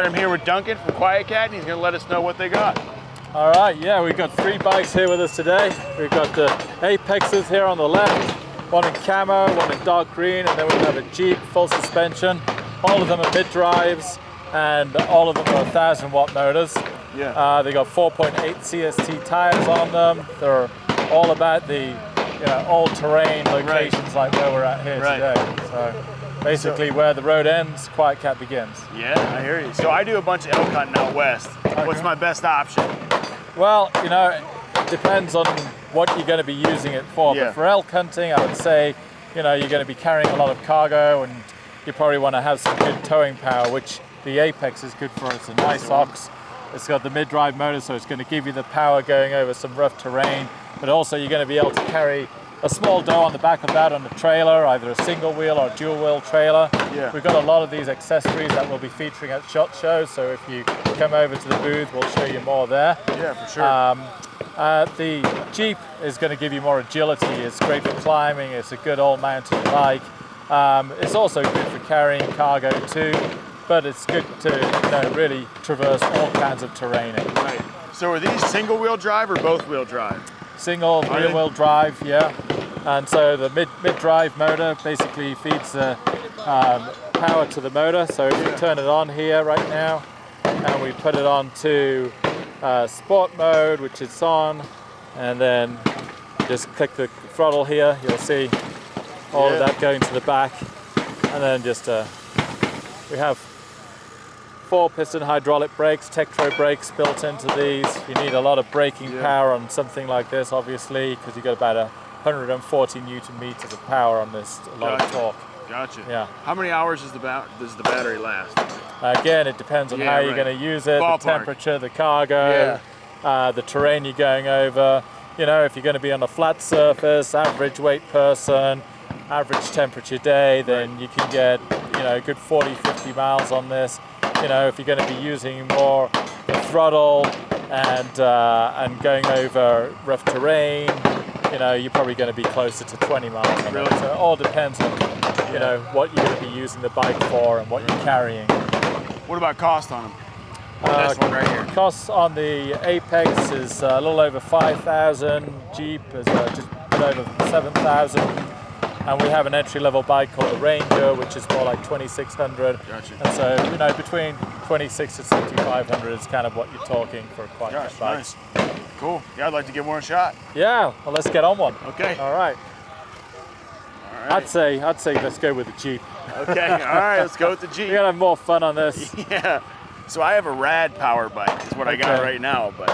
I'm here with Duncan from QuietKat, and he's going to let us know what they got. All right, yeah, we've got 3 bikes here with us today. We've got the Apexes here on the left, one in camo, one in dark green, and then we have a Jeep full suspension. All of them are mid-drives, and all of them are 1,000-watt motors. Yeah. They got 4.8 CST tires on them. They're all about the all-terrain locations like where we're at here today. So basically, where the road ends, QuietKat begins. Yeah, I hear you. So I do a bunch of elk hunting out west. Okay. What's my best option? Well, it depends on what you're going to be using it for. Yeah. But for elk hunting, I would say, you're going to be carrying a lot of cargo, and you probably want to have some good towing power, which the Apex is good for. It's a nice ox. It's got the mid-drive motor, so it's going to give you the power going over some rough terrain. But also, you're going to be able to carry a small dough on the back of that on the trailer, either a single wheel or dual wheel trailer. Yeah. We've got a lot of these accessories that we'll be featuring at SHOT Show, so if you come over to the booth, we'll show you more there. Yeah, for sure. The Jeep is going to give you more agility. It's great for climbing. It's a good all mountain bike. It's also good for carrying cargo too, but it's good to really traverse all kinds of terrain. Right. So are these single wheel drive or both wheel drive? Single rear wheel drive, yeah. And so the mid-drive motor basically feeds the power to the motor. So if we turn it on here right now, and we put it on to sport mode, which is on, and then just click the throttle here, you'll see all of that going to the back. And then just we have 4-piston hydraulic brakes, Tektro brakes built into these. You need a lot of braking power on something like this, obviously, because you've got about 140 Newton meters of power on this, a lot of torque. Gotcha. Yeah. How many hours does the battery last? Again, it depends on how you're going to use it, Ballpark. the temperature, the cargo, the terrain you're going over. If you're going to be on a flat surface, average weight person, average temperature day, then you can get a good 40-50 miles on this. If you're going to be using more the throttle and going over rough terrain, you're probably going to be closer to 20 miles on it. So it all depends on what you're going to be using the bike for and what you're carrying. What about cost on them? This one right here. Cost on the Apex is a little over 5,000. Jeep is just a bit over 7,000. And we have an entry-level bike called the Ranger, which is more like 2,600. Gotcha. And so, between 2,600 to 7,500 is kind of what you're talking for a QuietKat bike. Nice. Cool. Yeah, I'd like to give one a shot. Yeah. Well, let's get on one. Okay. All right. I'd say let's go with the Jeep. Okay. All right. Let's go with the Jeep. We're gonna have more fun on this. Yeah. So I have a rad power bike. Is what I got right now, but.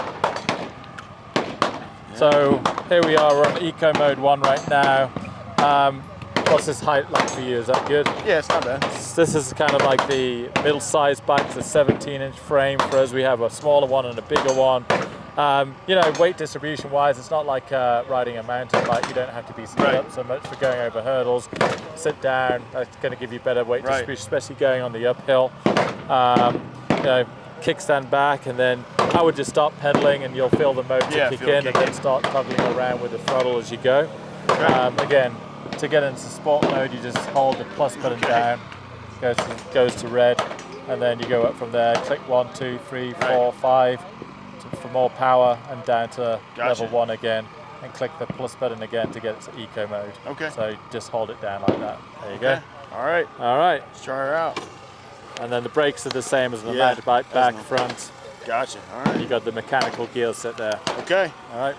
So here we are. We're on Eco Mode 1 right now. What's this height like for you? Is that good? Yeah, it's not bad. This is kind of like the middle-sized bike. It's a 17-inch frame for us. We have a smaller one and a bigger one. Weight distribution-wise, it's not like riding a mountain bike. You don't have to be stood up so much for going over hurdles. Sit down. That's going to give you better weight distribution, especially going on the uphill. Kickstand back, and then I would just start pedaling, and you'll feel the motor kick in, and then start toggling around with the throttle as you go. Again, to get into sport mode, you just hold the plus button down, goes to red, and then you go up from there. Click 1, 2, 3, 4, 5 for more power, and down to level 1 again, and click the plus button again to get it to eco mode. Okay. So just hold it down like that. There you go. All right. All right. Let's try her out. And then the brakes are the same as the mountain bike, back, front. Gotcha. All right. You got the mechanical gear set there. Okay. All right.